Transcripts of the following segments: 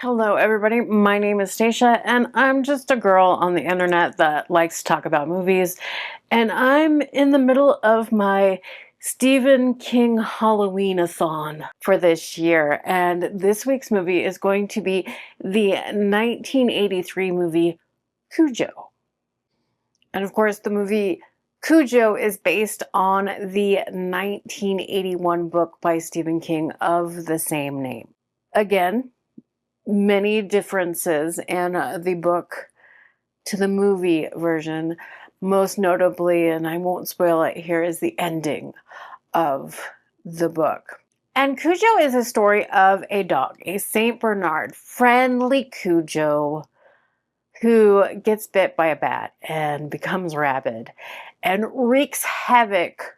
Hello everybody, my name is Stacia and I'm just a girl on the internet that likes to talk about movies, and I'm in the middle of my Stephen King Halloween-a-thon for this year, and this week's movie is going to be the 1983 movie Cujo. And of course the movie Cujo is based on the 1981 book by Stephen King of the same name. Again, many differences in the book to the movie version. Most notably, and I won't spoil it here, is the ending of the book. And Cujo is a story of a dog, a Saint Bernard, friendly Cujo, who gets bit by a bat and becomes rabid and wreaks havoc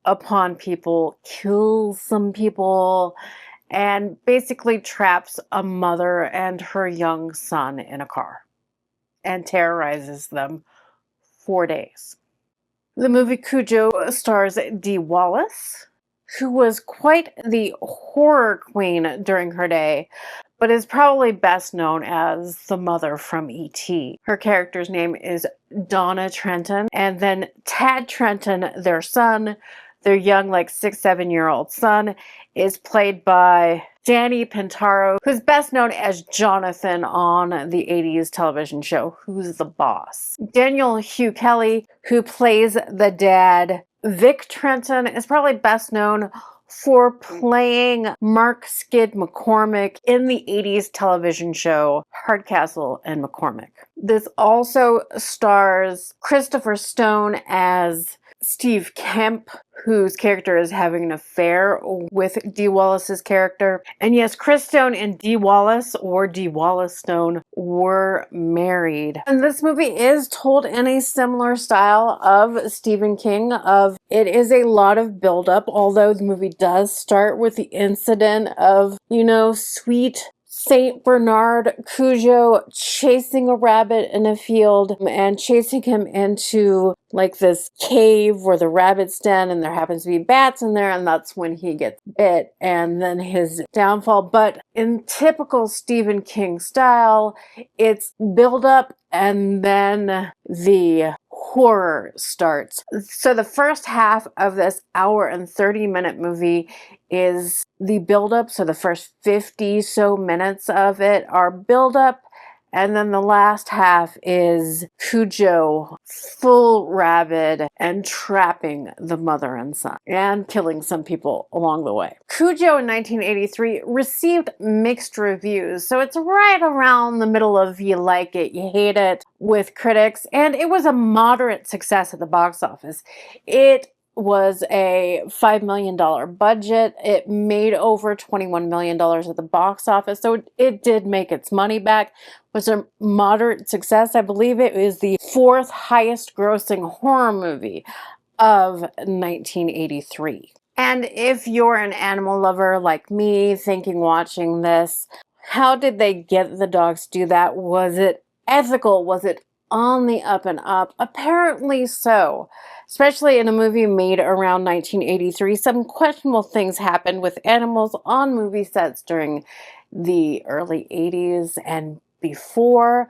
upon people, kills some people, and basically traps a mother and her young son in a car and terrorizes them for days. The movie Cujo stars Dee Wallace, who was quite the horror queen during her day, but is probably best known as the mother from E.T. Her character's name is Donna Trenton, and then Tad Trenton, their son, their young, 6-7-year-old son, is played by Danny Pintauro, who's best known as Jonathan on the 80s television show Who's the Boss. Daniel Hugh Kelly, who plays the dad, Vic Trenton, is probably best known for playing Mark Skid McCormick in the 80s television show Hardcastle and McCormick. This also stars Christopher Stone as Steve Kemp, whose character is having an affair with Dee Wallace's character. And yes, Chris Stone and Dee Wallace, or Dee Wallace Stone, were married. And this movie is told in a similar style of Stephen King. It is a lot of buildup, although the movie does start with the incident of, sweet Saint Bernard Cujo chasing a rabbit in a field and chasing him into this cave where the rabbit's den, and there happens to be bats in there, and that's when he gets bit, and then his downfall. But in typical Stephen King style, it's build up and then the horror starts. So the first half of this hour and 30-minute movie is the build-up. So the first 50 so minutes of it are build-up, and then the last half is Cujo full rabid and trapping the mother and son and killing some people along the way. Cujo in 1983 received mixed reviews, so it's right around the middle of you like it, you hate it with critics, and it was a moderate success at the box office. It was a $5 million budget. It made over $21 million at the box office, so it did make its money back. It was a moderate success. I believe it was the fourth highest grossing horror movie of 1983. And if you're an animal lover like me, thinking watching this, how did they get the dogs to do that? Was it ethical? Was it on the up and up? Apparently so. Especially in a movie made around 1983, some questionable things happened with animals on movie sets during the early 80s and before.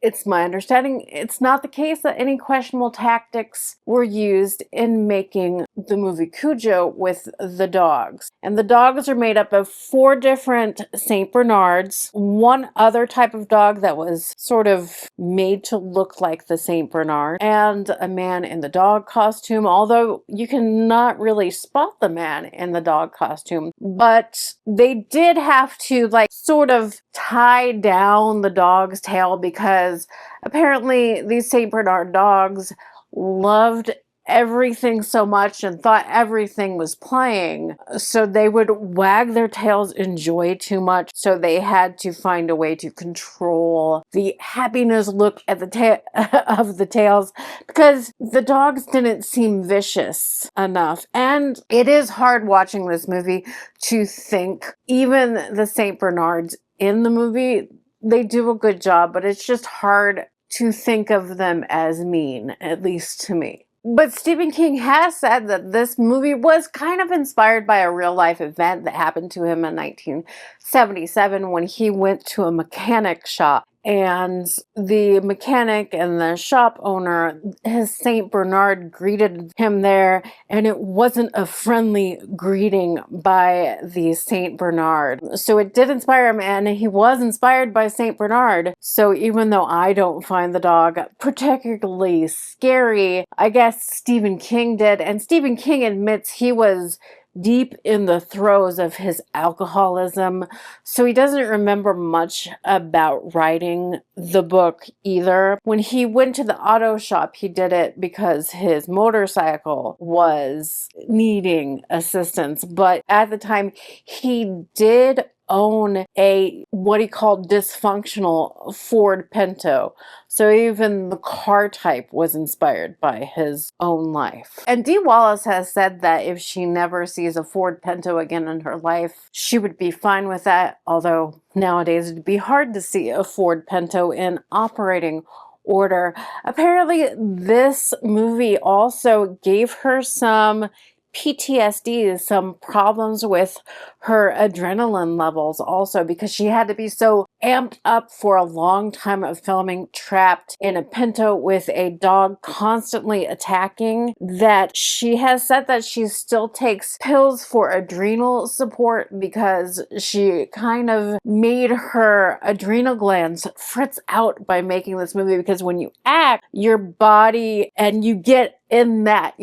It's my understanding it's not the case that any questionable tactics were used in making the movie Cujo with the dogs. And the dogs are made up of 4 different Saint Bernards, one other type of dog that was sort of made to look like the Saint Bernard, and a man in the dog costume, although you cannot really spot the man in the dog costume. But they did have to sort of tie down the dog's tail, because apparently these Saint Bernard dogs loved everything so much and thought everything was playing, so they would wag their tails in joy too much, so they had to find a way to control the happiness look at the of the tails, because the dogs didn't seem vicious enough. And it is hard watching this movie to think even the Saint Bernards in the movie, they do a good job, but it's just hard to think of them as mean, at least to me. But Stephen King has said that this movie was kind of inspired by a real life event that happened to him in 1977 when he went to a mechanic shop. And the mechanic and the shop owner, his Saint Bernard, greeted him there, and it wasn't a friendly greeting by the Saint Bernard. So it did inspire him, and he was inspired by Saint Bernard. So even though I don't find the dog particularly scary, I guess Stephen King did. And Stephen King admits he was deep in the throes of his alcoholism, so he doesn't remember much about writing the book either. When he went to the auto shop, he did it because his motorcycle was needing assistance, but at the time he did own a what he called dysfunctional Ford Pinto. So even the car type was inspired by his own life. And Dee Wallace has said that if she never sees a Ford Pinto again in her life, she would be fine with that, although nowadays it'd be hard to see a Ford Pinto in operating order. Apparently, this movie also gave her some PTSD, some problems with her adrenaline levels also, because she had to be so amped up for a long time of filming trapped in a Pinto with a dog constantly attacking, that she has said that she still takes pills for adrenal support because she kind of made her adrenal glands fritz out by making this movie, because when you act, your body, and you get in that,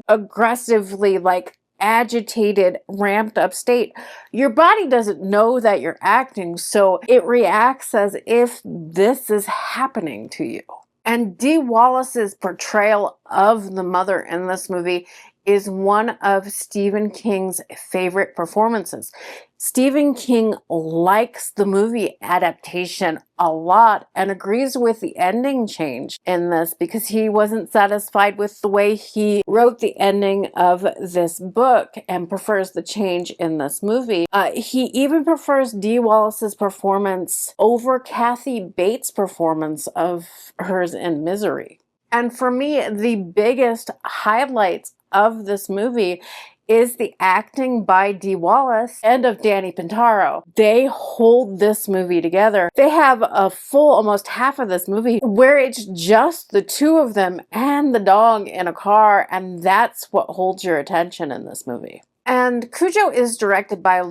aggressively, like, agitated, ramped up state, your body doesn't know that you're acting, so it reacts as if this is happening to you. And Dee Wallace's portrayal of the mother in this movie is one of Stephen King's favorite performances. Stephen King likes the movie adaptation a lot and agrees with the ending change in this because he wasn't satisfied with the way he wrote the ending of this book and prefers the change in this movie. He even prefers Dee Wallace's performance over Kathy Bates' performance of hers in Misery. And for me, the biggest highlights of this movie is the acting by Dee Wallace and of Danny Pintauro. They hold this movie together. They have a full, almost half of this movie where it's just the two of them and the dog in a car, and that's what holds your attention in this movie. And Cujo is directed by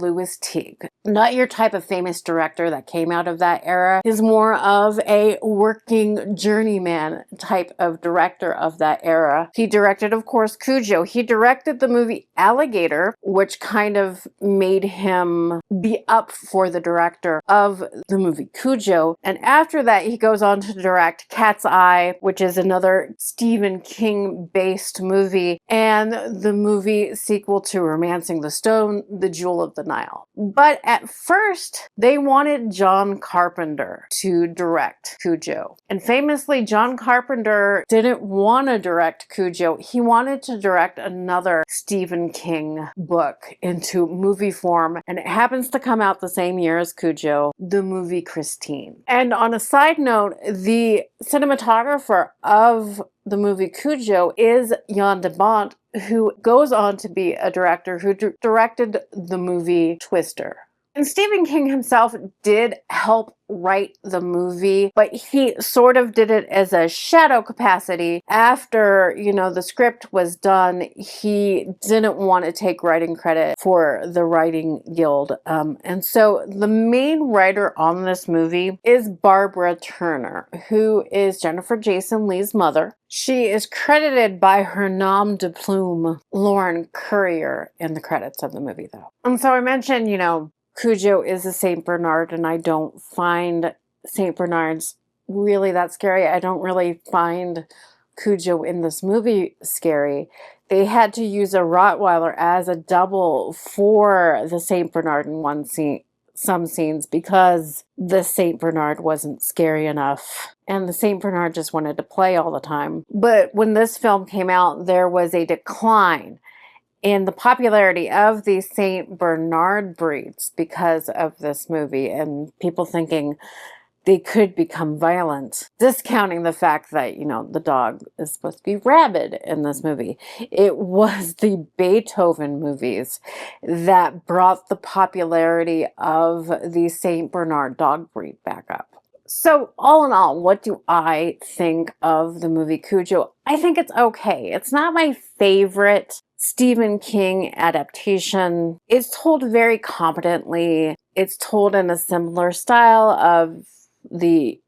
Teague. Not your type of famous director that came out of that era. He's more of a working journeyman type of director of that era. He directed, of course, Cujo. He directed the movie Alligator, which kind of made him be up for the director of the movie Cujo. And after that, he goes on to direct Cat's Eye, which is another Stephen King-based movie, and the movie sequel to Romancing the Stone, The Jewel of the Nile. But at first, they wanted John Carpenter to direct Cujo. And famously, John Carpenter didn't want to direct Cujo. He wanted to direct another Stephen King book into movie form, and it happens to come out the same year as Cujo, the movie Christine. And on a side note, the cinematographer of the movie Cujo is Jan de Bont, who goes on to be a director who directed the movie Twister. And Stephen King himself did help write the movie, but he sort of did it as a shadow capacity. After, the script was done, he didn't want to take writing credit for the Writing Guild. And so the main writer on this movie is Barbara Turner, who is Jennifer Jason Leigh's mother. She is credited by her nom de plume, Lauren Currier, in the credits of the movie, though. And so I mentioned, Cujo is a Saint Bernard, and I don't find Saint Bernards really that scary. I don't really find Cujo in this movie scary. They had to use a Rottweiler as a double for the Saint Bernard in some scenes because the Saint Bernard wasn't scary enough. And the Saint Bernard just wanted to play all the time. But when this film came out, there was a decline in the popularity of the Saint Bernard breeds because of this movie, and people thinking they could become violent. Discounting the fact that, you know, the dog is supposed to be rabid in this movie. It was the Beethoven movies that brought the popularity of the St. Bernard dog breed back up. So, all in all, what do I think of the movie Cujo? I think it's okay. It's not my favorite Stephen King adaptation. It's told very competently. It's told in a similar style of the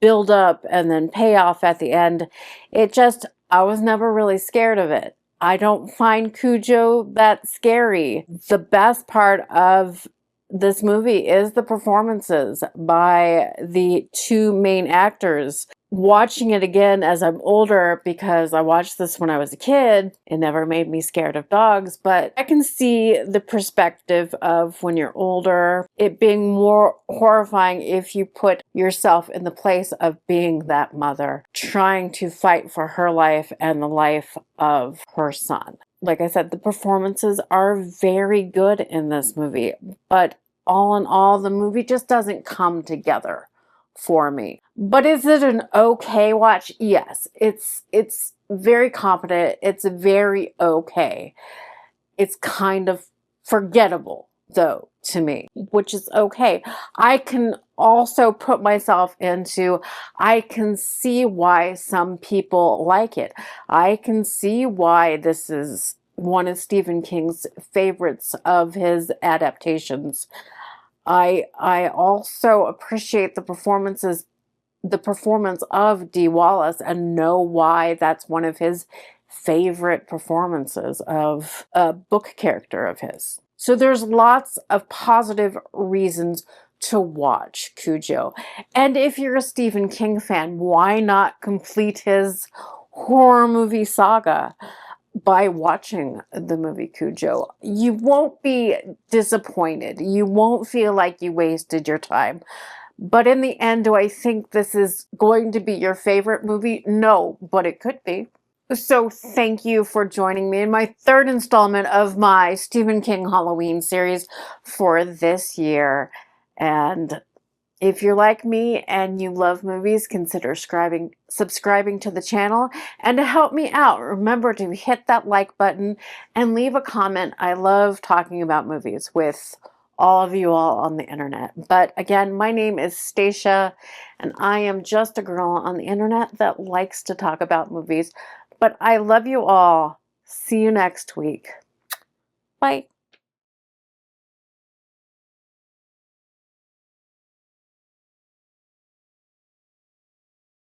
build up and then payoff at the end. I was never really scared of it. I don't find Cujo that scary. The best part of this movie is the performances by the two main actors. Watching it again as I'm older, because I watched this when I was a kid, it never made me scared of dogs, but I can see the perspective of when you're older, it being more horrifying if you put yourself in the place of being that mother, trying to fight for her life and the life of her son. Like I said, the performances are very good in this movie, but all in all, the movie just doesn't come together for me. But is it an okay watch? Yes, it's very competent. It's very okay. It's kind of forgettable though to me, which is okay. I can also put myself into, I can see why some people like it. I can see why this is one of Stephen King's favorites of his adaptations. I also appreciate the performance of Dee Wallace, and know why that's one of his favorite performances of a book character of his. So there's lots of positive reasons to watch Cujo. And if you're a Stephen King fan, why not complete his horror movie saga by watching the movie Cujo? You won't be disappointed. You won't feel like you wasted your time. But in the end, do I think this is going to be your favorite movie? No, but it could be. So thank you for joining me in my third installment of my Stephen King Halloween series for this year. And if you're like me and you love movies, consider subscribing to the channel. And to help me out, remember to hit that like button and leave a comment. I love talking about movies with all of you all on the internet. But again, my name is Stacia, and I am just a girl on the internet that likes to talk about movies. But I love you all. See you next week. Bye.